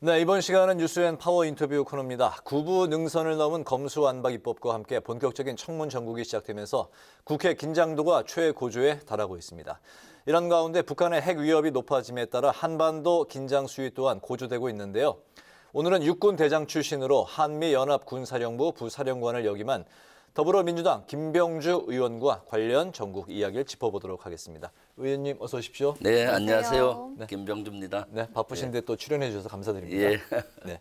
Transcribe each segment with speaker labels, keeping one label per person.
Speaker 1: 네, 이번 시간은 뉴스앤 파워 인터뷰 코너입니다. 구부 능선을 넘은 검수완박 입법과 함께 본격적인 청문 전국이 시작되면서 국회 긴장도가 최고조에 달하고 있습니다. 이런 가운데 북한의 핵 위협이 높아짐에 따라 한반도 긴장 수위 또한 고조되고 있는데요. 오늘은 육군 대장 출신으로 한미연합군사령부 부사령관을 역임한 더불어민주당 김병주 의원과 관련 전국 이야기를 짚어보도록 하겠습니다. 의원님 어서 오십시오.
Speaker 2: 네, 안녕하세요.
Speaker 1: 네.
Speaker 2: 김병주입니다.
Speaker 1: 네, 바쁘신데 또 출연해 주셔서 감사드립니다.
Speaker 2: 예.
Speaker 1: 네.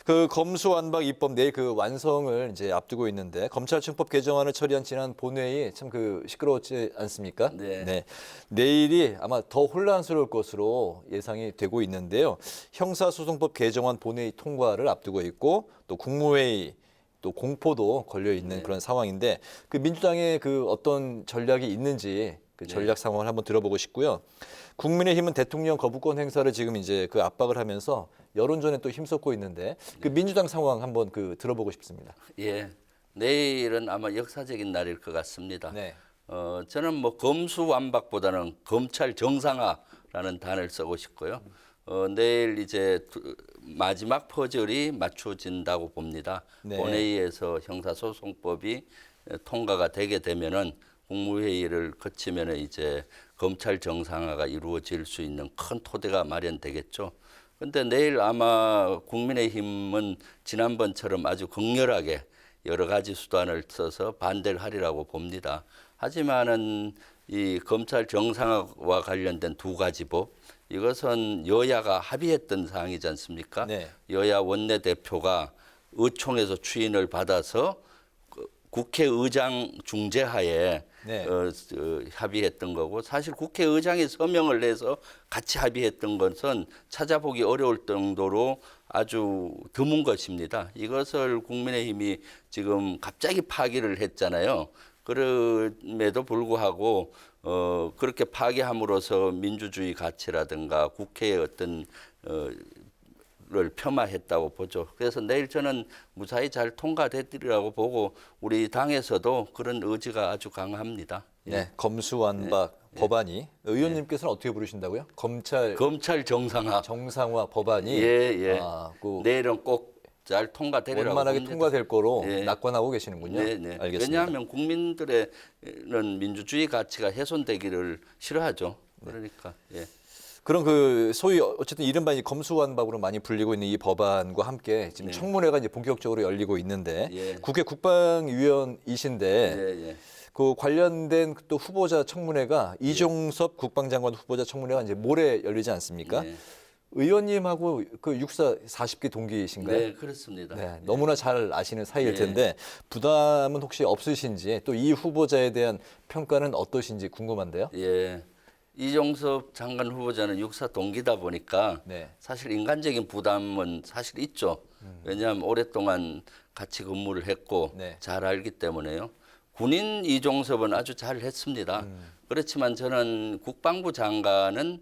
Speaker 1: 그 검수완박 입법 내일 그 완성을 이제 앞두고 있는데 검찰청법 개정안을 처리한 지난 본회의 참 시끄러웠지 않습니까?
Speaker 2: 네.
Speaker 1: 내일이 아마 더 혼란스러울 것으로 예상이 되고 있는데요. 형사소송법 개정안 본회의 통과를 앞두고 있고 또 국무회의 또 공포도 걸려 있는 그런 상황인데 그 민주당의 그 어떤 전략이 있는지 그 전략 상황을 한번 들어보고 싶고요. 국민의힘은 대통령 거부권 행사를 지금 이제 그 압박을 하면서 여론전에 또 힘쏟고 있는데 그 민주당 상황 한번 들어보고 싶습니다.
Speaker 2: 예. 내일은 아마 역사적인 날일 것 같습니다.
Speaker 1: 네.
Speaker 2: 저는 뭐 검수완박보다는 검찰 정상화라는 단어를 쓰고 싶고요. 내일 이제 마지막 퍼즐이 맞춰진다고 봅니다.
Speaker 1: 네.
Speaker 2: 본회의에서 형사소송법이 통과가 되게 되면은 국무회의를 거치면은 이제 검찰 정상화가 이루어질 수 있는 큰 토대가 마련되겠죠. 근데 내일 아마 국민의힘은 지난번처럼 아주 극렬하게 여러 가지 수단을 써서 반대를 하리라고 봅니다. 하지만은 이 검찰 정상화와 관련된 두 가지 법, 이것은 여야가 합의했던 사항이지 않습니까?
Speaker 1: 네.
Speaker 2: 여야 원내대표가 의총에서 추인을 받아서 국회의장 중재하에
Speaker 1: 네.
Speaker 2: 합의했던 거고, 사실 국회의장이 서명을 해서 같이 합의했던 것은 찾아보기 어려울 정도로 아주 드문 것입니다. 이것을 국민의힘이 지금 갑자기 파기를 했잖아요. 그럼에도 불구하고 그렇게 파기함으로써 민주주의 가치라든가 국회의 어떤 를 폄하했다고 보죠. 그래서 내일 저는 무사히 잘 통과되리라고 보고 우리 당에서도 그런 의지가 아주 강합니다.
Speaker 1: 네, 검수완박 법안이 의원님께서는 어떻게 부르신다고요? 검찰
Speaker 2: 정상화.
Speaker 1: 정상화 법안이
Speaker 2: 예. 내일은 꼭 잘 통과되리라고
Speaker 1: 원만하게
Speaker 2: 봅니다.
Speaker 1: 통과될 거로
Speaker 2: 예.
Speaker 1: 낙관하고 계시는군요.
Speaker 2: 네.
Speaker 1: 알겠습니다.
Speaker 2: 왜냐하면 국민들의 민주주의 가치가 훼손되기를 싫어하죠. 그러니까 예.
Speaker 1: 그럼 소위 어쨌든 이른바 검수완박으로 많이 불리고 있는 이 법안과 함께 지금 청문회가 이제 본격적으로 열리고 있는데 국회 국방위원이신데
Speaker 2: 예.
Speaker 1: 그 관련된 또 후보자 청문회가 이종섭 국방장관 후보자 청문회가 이제 모레 열리지 않습니까? 의원님하고 육사 40기 동기이신가요?
Speaker 2: 네, 그렇습니다.
Speaker 1: 네, 너무나 잘 아시는 사이일 텐데 부담은 혹시 없으신지 또 이 후보자에 대한 평가는 어떠신지 궁금한데요.
Speaker 2: 예. 이종섭 장관 후보자는 육사 동기다 보니까 사실 인간적인 부담은 사실 있죠. 왜냐하면 오랫동안 같이 근무를 했고 잘 알기 때문에요. 군인 이종섭은 아주 잘 했습니다. 그렇지만 저는 국방부 장관은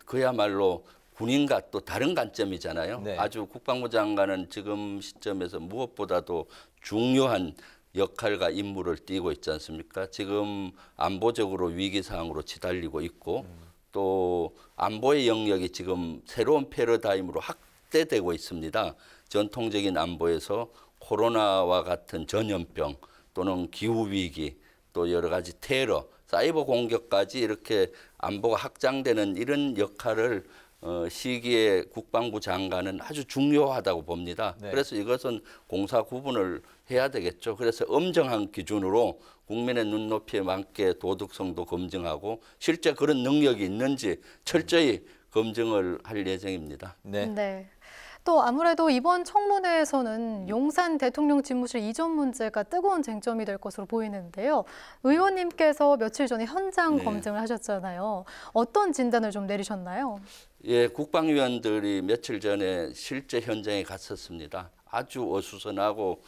Speaker 2: 그야말로 군인과 또 다른 관점이잖아요. 아주 국방부 장관은 지금 시점에서 무엇보다도 중요한 역할과 임무를 띠고 있지 않습니까? 지금 안보적으로 위기 상황으로 치달리고 있고 또 안보의 영역이 지금 새로운 패러다임으로 확대되고 있습니다. 전통적인 안보에서 코로나와 같은 전염병 또는 기후 위기 또 여러 가지 테러, 사이버 공격까지 이렇게 안보가 확장되는 이런 역할을 시기에 국방부 장관은 아주 중요하다고 봅니다. 그래서 이것은 공사 구분을 해야 되겠죠. 그래서 엄정한 기준으로 국민의 눈높이에 맞게 도덕성도 검증하고 실제 그런 능력이 있는지 철저히 검증을 할 예정입니다.
Speaker 3: 네. 또 아무래도 이번 청문회에서는 용산 대통령 집무실 이전 문제가 뜨거운 쟁점이 될 것으로 보이는데요. 의원님께서 며칠 전에 현장 검증을 하셨잖아요. 어떤 진단을 좀 내리셨나요?
Speaker 2: 예, 국방위원들이 며칠 전에 실제 현장에 갔었습니다. 아주 어수선하고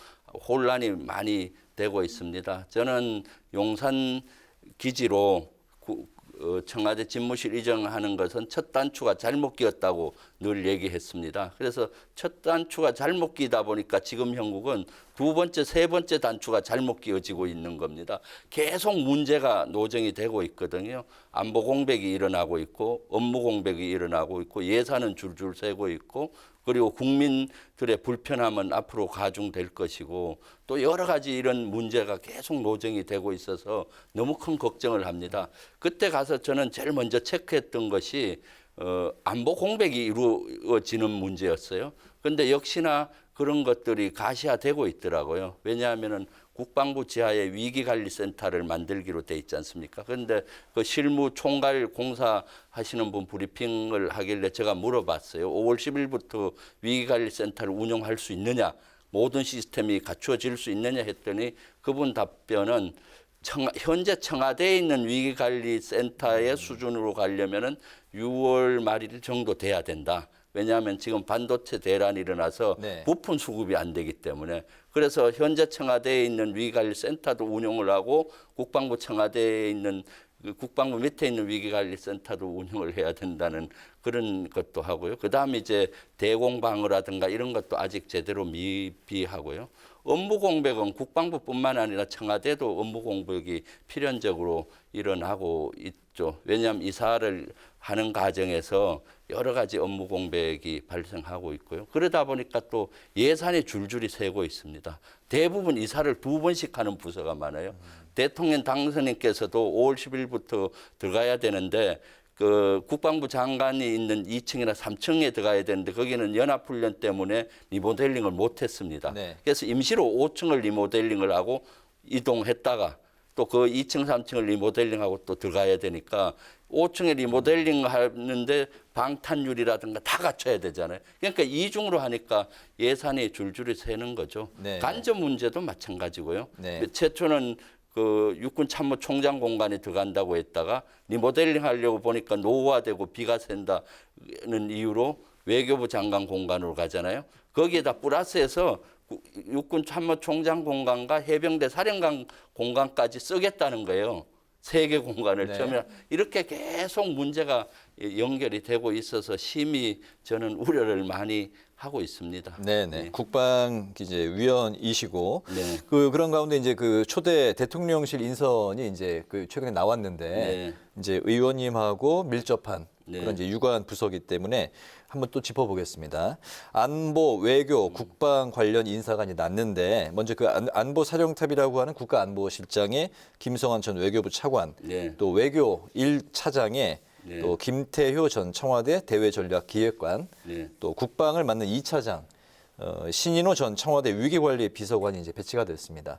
Speaker 2: 혼란이 많이 되고 있습니다. 저는 용산 기지로 청와대 집무실 이전하는 것은 첫 단추가 잘못 끼었다고 늘 얘기했습니다. 그래서 첫 단추가 잘못 끼다 보니까 지금 형국은 두 번째, 세 번째 단추가 잘못 끼워지고 있는 겁니다. 계속 문제가 노정이 되고 있거든요. 안보 공백이 일어나고 있고 업무 공백이 일어나고 있고 예산은 줄줄 새고 있고 그리고 국민들의 불편함은 앞으로 가중될 것이고 또 여러 가지 이런 문제가 계속 노정이 되고 있어서 너무 큰 걱정을 합니다. 그때 가서 저는 제일 먼저 체크했던 것이 안보 공백이 이루어지는 문제였어요. 그런데 역시나 그런 것들이 가시화되고 있더라고요. 왜냐하면은 국방부 지하에 위기관리센터를 만들기로 돼 있지 않습니까? 그런데 그 실무 총괄 공사 하시는 분 브리핑을 하길래 제가 물어봤어요. 5월 10일부터 위기관리센터를 운영할 수 있느냐? 모든 시스템이 갖추어질 수 있느냐 했더니 그분 답변은 현재 청와대에 있는 위기관리센터의 수준으로 가려면은 6월 말일 정도 돼야 된다. 왜냐하면 지금 반도체 대란이 일어나서 부품 수급이 안 되기 때문에 그래서 현재 청와대에 있는 위기관리센터도 운영을 하고 국방부 청와대에 있는 국방부 밑에 있는 위기관리센터도 운영을 해야 된다는 그런 것도 하고요. 그다음에 이제 대공방어라든가 이런 것도 아직 제대로 미비하고요. 업무 공백은 국방부뿐만 아니라 청와대도 업무 공백이 필연적으로 일어나고 있죠. 왜냐하면 이사를 하는 과정에서 여러 가지 업무 공백이 발생하고 있고요. 그러다 보니까 또 예산이 줄줄이 새고 있습니다. 대부분 이사를 2번씩 하는 부서가 많아요. 대통령 당선인께서도 5월 10일부터 들어가야 되는데 그 국방부 장관이 있는 2층이나 3층에 들어가야 되는데 거기는 연합훈련 때문에 리모델링을 못했습니다. 그래서 임시로 5층을 리모델링을 하고 이동했다가 또 그 2층, 3층을 리모델링하고 또 들어가야 되니까 5층에 리모델링 하는데 방탄유리라든가 다 갖춰야 되잖아요. 그러니까 이중으로 하니까 예산이 줄줄이 새는 거죠. 간접 문제도 마찬가지고요. 최초는 그 육군 참모총장 공간에 들어간다고 했다가 리모델링 하려고 보니까 노후화되고 비가 샌다는 이유로 외교부 장관 공간으로 가잖아요. 거기에다 플러스해서 육군 참모총장 공간과 해병대 사령관 공간까지 쓰겠다는 거예요. 세 개 공간을 처음에 이렇게 계속 문제가 연결이 되고 있어서 심히 저는 우려를 많이 하고 있습니다.
Speaker 1: 네네. 국방 이제 위원이시고 그런 가운데 이제 그 초대 대통령실 인선이 이제 그 최근에 나왔는데 이제 의원님하고 밀접한 그런 이제 유관 부서기 때문에 한번 또 짚어보겠습니다. 안보, 외교, 국방 관련 인사가 이제 났는데 먼저 그 안보 사령탑이라고 하는 국가안보실장에 김성환 전 외교부 차관, 또 외교 1차장에 또 김태효 전 청와대 대외전략기획관, 또 국방을 맡는 2차장 신인호 전 청와대 위기관리 비서관이 이제 배치가 됐습니다.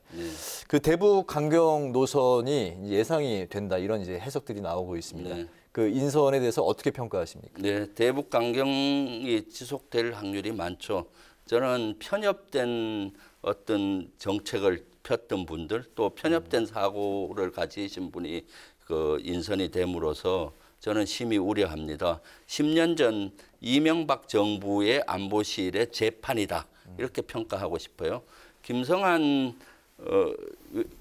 Speaker 1: 그 대북 강경 노선이 예상이 된다 이런 이제 해석들이 나오고 있습니다. 그 인선에 대해서 어떻게 평가하십니까?
Speaker 2: 네, 대북 강경이 지속될 확률이 많죠. 저는 편협된 어떤 정책을 폈던 분들 또 편협된 사고를 가지신 분이 그 인선이 됨으로써 저는 심히 우려합니다. 10년 전 이명박 정부의 안보실의 재판이다. 이렇게 평가하고 싶어요. 김성한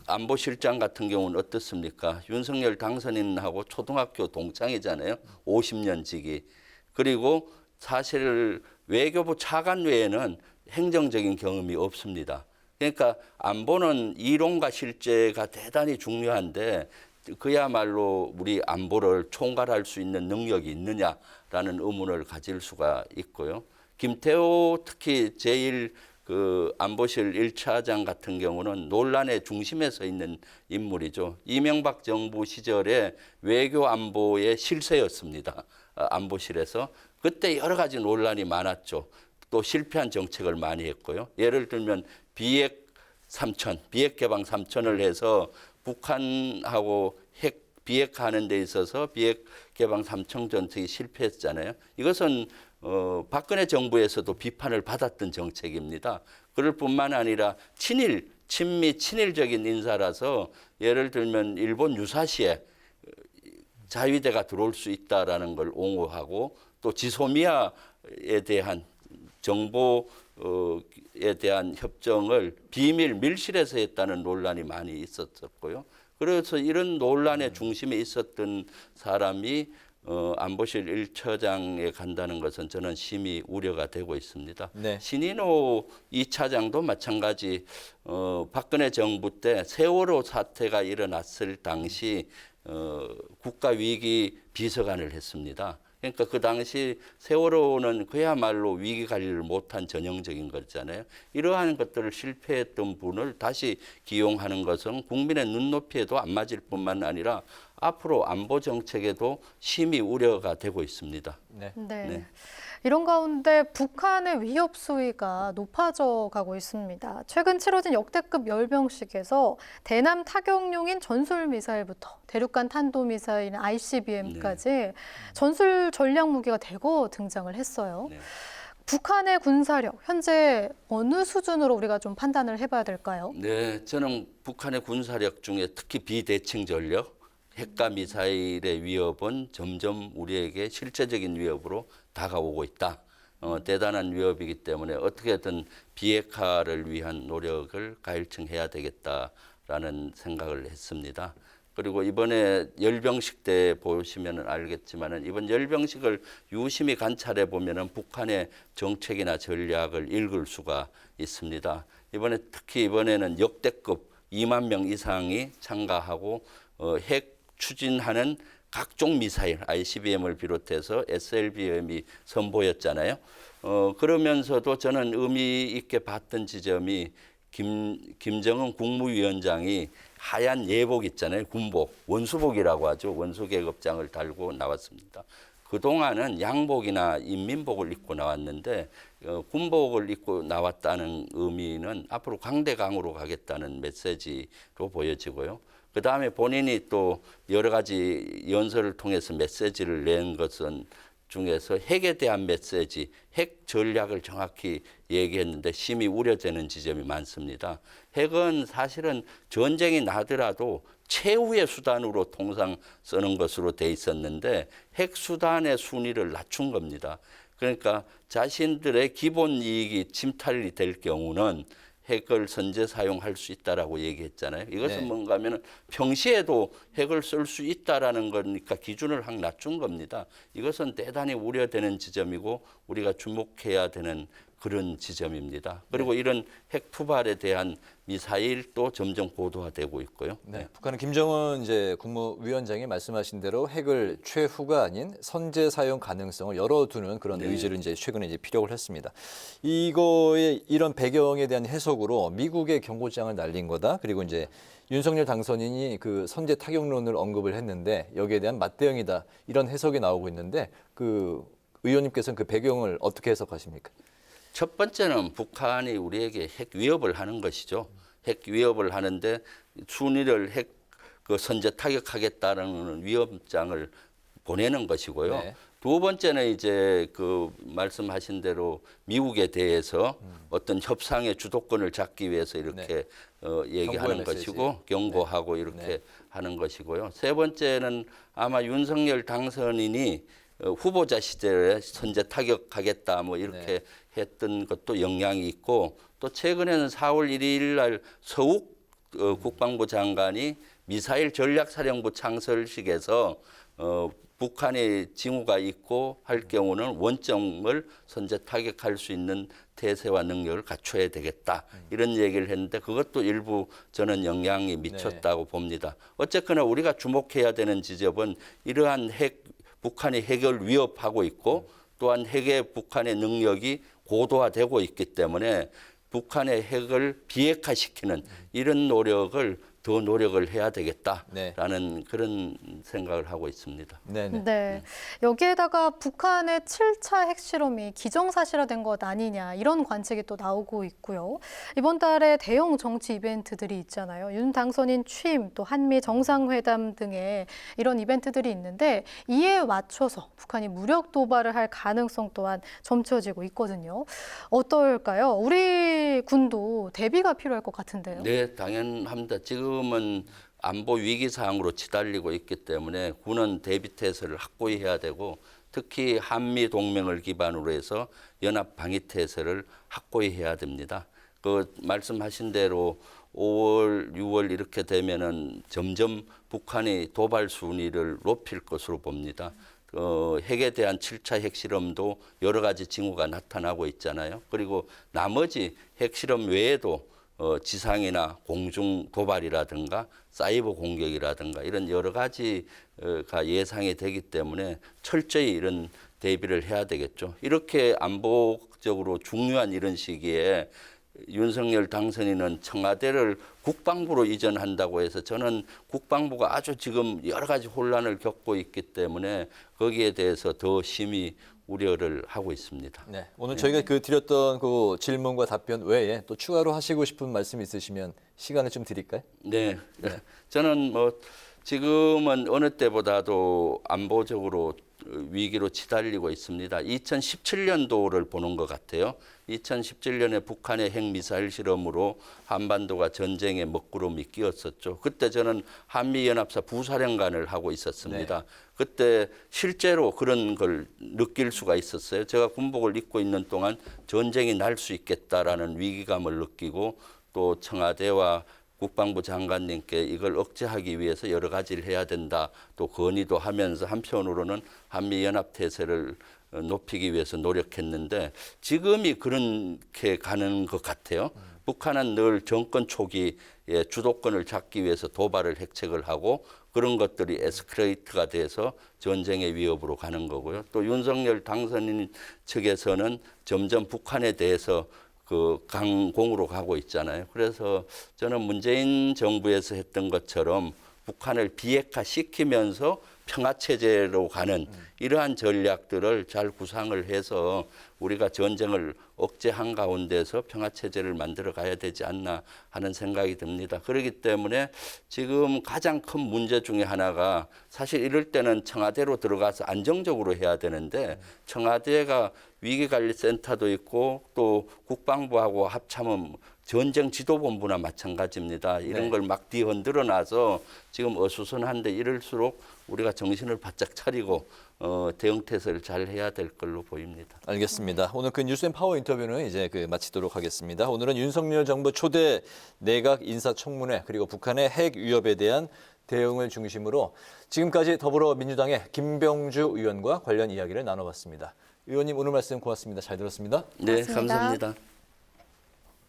Speaker 2: 안보실장 같은 경우는 어떻습니까? 윤석열 당선인하고 초등학교 동창이잖아요. 50년 지기. 그리고 사실 외교부 차관 외에는 행정적인 경험이 없습니다. 그러니까 안보는 이론과 실제가 대단히 중요한데 그야말로 우리 안보를 총괄할 수 있는 능력이 있느냐라는 의문을 가질 수가 있고요. 김태호 특히 제1 그 안보실 1차장 같은 경우는 논란의 중심에 서 있는 인물이죠. 이명박 정부 시절에 외교 안보의 실세였습니다. 안보실에서. 그때 여러 가지 논란이 많았죠. 또 실패한 정책을 많이 했고요. 예를 들면 비핵 개방 3천을 해서 북한하고 비핵화하는 데 있어서 비핵 개방 3천 정책이 실패했잖아요. 이것은 박근혜 정부에서도 비판을 받았던 정책입니다. 그럴 뿐만 아니라 친미 친일적인 인사라서 예를 들면 일본 유사시에 자위대가 들어올 수 있다라는 걸 옹호하고 또 지소미아에 대한 정보에 대한 협정을 비밀 밀실에서 했다는 논란이 많이 있었었고요. 그래서 이런 논란의 중심에 있었던 사람이 안보실 1처장에 간다는 것은 저는 심히 우려가 되고 있습니다.
Speaker 1: 네.
Speaker 2: 신인호 2차장도 마찬가지 박근혜 정부 때 세월호 사태가 일어났을 당시 국가위기 비서관을 했습니다. 그러니까 그 당시 세월호는 그야말로 위기 관리를 못한 전형적인 거잖아요. 이러한 것들을 실패했던 분을 다시 기용하는 것은 국민의 눈높이에도 안 맞을 뿐만 아니라 앞으로 안보 정책에도 심히 우려가 되고 있습니다.
Speaker 3: 네. 이런 가운데 북한의 위협 수위가 높아져 가고 있습니다. 최근 치러진 역대급 열병식에서 대남 타격용인 전술 미사일부터 대륙간 탄도미사일 ICBM까지 전술 전략 무기가 대거 등장을 했어요. 북한의 군사력 현재 어느 수준으로 우리가 좀 판단을 해봐야 될까요?
Speaker 2: 네, 저는 북한의 군사력 중에 특히 비대칭 전력, 핵과 미사일의 위협은 점점 우리에게 실제적인 위협으로 다가오고 있다. 대단한 위협이기 때문에 어떻게든 비핵화를 위한 노력을 가일층해야 되겠다라는 생각을 했습니다. 그리고 이번에 열병식 때 보시면 알겠지만은 이번 열병식을 유심히 관찰해 보면은 북한의 정책이나 전략을 읽을 수가 있습니다. 특히 이번에는 역대급 2만 명 이상이 참가하고 핵 추진하는 각종 미사일, ICBM을 비롯해서 SLBM이 선보였잖아요. 그러면서도 저는 의미 있게 봤던 지점이 김정은 국무위원장이 하얀 예복 있잖아요. 군복, 원수복이라고 하죠. 원수계급장을 달고 나왔습니다. 그동안은 양복이나 인민복을 입고 나왔는데 군복을 입고 나왔다는 의미는 앞으로 강대강으로 가겠다는 메시지로 보여지고요. 그다음에 본인이 또 여러 가지 연설을 통해서 메시지를 낸 것은 중에서 핵에 대한 메시지, 핵 전략을 정확히 얘기했는데 심히 우려되는 지점이 많습니다. 핵은 사실은 전쟁이 나더라도 최후의 수단으로 통상 쓰는 것으로 돼 있었는데 핵 수단의 순위를 낮춘 겁니다. 그러니까 자신들의 기본 이익이 침탈이 될 경우는 핵을 선제 사용할 수 있다라고 얘기했잖아요. 이것은 뭔가 하면은 평시에도 핵을 쓸 수 있다라는 거니까 기준을 확 낮춘 겁니다. 이것은 대단히 우려되는 지점이고 우리가 주목해야 되는 그런 지점입니다. 그리고 이런 핵 투발에 대한 미사일도 점점 고도화되고 있고요.
Speaker 1: 북한은 김정은 이제 국무위원장이 말씀하신 대로 핵을 최후가 아닌 선제 사용 가능성을 열어두는 그런 의지를 이제 최근에 이제 피력을 했습니다. 이거의 이런 배경에 대한 해석으로 미국의 경고장을 날린 거다. 그리고 이제 윤석열 당선인이 그 선제 타격론을 언급을 했는데 여기에 대한 맞대응이다. 이런 해석이 나오고 있는데 그 의원님께서는 그 배경을 어떻게 해석하십니까?
Speaker 2: 첫 번째는 북한이 우리에게 핵 위협을 하는 것이죠. 핵 위협을 하는데 순위를 핵 선제 타격하겠다는 위협장을 보내는 것이고요. 두 번째는 이제 그 말씀하신 대로 미국에 대해서 어떤 협상의 주도권을 잡기 위해서 이렇게 얘기하는 것이고 경고하고 이렇게 하는 것이고요. 세 번째는 아마 윤석열 당선인이 후보자 시절에 선제 타격하겠다 뭐 이렇게 했던 것도 영향이 있고 또 최근에는 4월 1일 날 서욱 국방부 장관이 미사일 전략사령부 창설식에서 북한의 징후가 있고 할 경우는 원점을 선제 타격할 수 있는 태세와 능력을 갖춰야 되겠다. 이런 얘기를 했는데 그것도 일부 저는 영향이 미쳤다고 봅니다. 어쨌거나 우리가 주목해야 되는 지점은 이러한 북한이 핵을 위협하고 있고 또한 핵의 북한의 능력이 고도화되고 있기 때문에 북한의 핵을 비핵화시키는 이런 노력을 더 노력을 해야 되겠다라는 그런 생각을 하고 있습니다.
Speaker 3: 여기에다가 북한의 7차 핵실험이 기정사실화된 것 아니냐 이런 관측이 또 나오고 있고요. 이번 달에 대형 정치 이벤트들이 있잖아요. 윤 당선인 취임, 또 한미 정상회담 등의 이런 이벤트들이 있는데 이에 맞춰서 북한이 무력 도발을 할 가능성 또한 점쳐지고 있거든요. 어떨까요? 우리 군도 대비가 필요할 것 같은데요.
Speaker 2: 네, 당연합니다. 지금은 안보 위기 사항으로 치달리고 있기 때문에 군은 대비태세를 확고히 해야 되고 특히 한미 동맹을 기반으로 해서 연합 방위태세를 확고히 해야 됩니다. 그 말씀하신 대로 5월, 6월 이렇게 되면은 점점 북한이 도발 순위를 높일 것으로 봅니다. 핵에 대한 7차 핵실험도 여러 가지 징후가 나타나고 있잖아요. 그리고 나머지 핵실험 외에도 지상이나 공중 도발이라든가 사이버 공격이라든가 이런 여러 가지가 예상이 되기 때문에 철저히 이런 대비를 해야 되겠죠. 이렇게 안보적으로 중요한 이런 시기에 윤석열 당선인은 청와대를 국방부로 이전한다고 해서 저는 국방부가 아주 지금 여러 가지 혼란을 겪고 있기 때문에 거기에 대해서 더 심히 우려를 하고 있습니다.
Speaker 1: 네, 오늘 저희가 드렸던 그 질문과 답변 외에 또 추가로 하시고 싶은 말씀 있으시면 시간을 좀 드릴까요?
Speaker 2: 네, 저는 지금은 어느 때보다도 안보적으로 위기로 치달리고 있습니다. 2017년도를 보는 것 같아요. 2017년에 북한의 핵미사일 실험으로 한반도가 전쟁의 먹구름이 끼었었죠. 그때 저는 한미연합사 부사령관을 하고 있었습니다. 네. 그때 실제로 그런 걸 느낄 수가 있었어요. 제가 군복을 입고 있는 동안 전쟁이 날 수 있겠다라는 위기감을 느끼고 또 청와대와 국방부 장관님께 이걸 억제하기 위해서 여러 가지를 해야 된다 또 건의도 하면서 한편으로는 한미연합태세를 높이기 위해서 노력했는데 지금이 그렇게 가는 것 같아요. 북한은 늘 정권 초기에 주도권을 잡기 위해서 도발을 핵책을 하고 그런 것들이 에스컬레이트가 돼서 전쟁의 위협으로 가는 거고요. 또 윤석열 당선인 측에서는 점점 북한에 대해서 강공으로 가고 있잖아요. 그래서 저는 문재인 정부에서 했던 것처럼 북한을 비핵화시키면서 평화체제로 가는 이러한 전략들을 잘 구상을 해서 우리가 전쟁을 억제한 가운데서 평화체제를 만들어 가야 되지 않나 하는 생각이 듭니다. 그렇기 때문에 지금 가장 큰 문제 중에 하나가 사실 이럴 때는 청와대로 들어가서 안정적으로 해야 되는데 청와대가 위기관리센터도 있고 또 국방부하고 합참은 전쟁 지도본부나 마찬가지입니다. 이런 걸 막 뒤흔들어 놔서 지금 어수선한데 이럴수록 우리가 정신을 바짝 차리고 대응태세를 잘 해야 될 걸로 보입니다.
Speaker 1: 알겠습니다. 오늘 뉴스앤 파워 인터뷰는 이제 마치도록 하겠습니다. 오늘은 윤석열 정부 초대 내각 인사청문회 그리고 북한의 핵 위협에 대한 대응을 중심으로 지금까지 더불어민주당의 김병주 의원과 관련 이야기를 나눠봤습니다. 의원님 오늘 말씀 고맙습니다. 잘 들었습니다.
Speaker 2: 네,
Speaker 3: 고맙습니다.
Speaker 2: 감사합니다.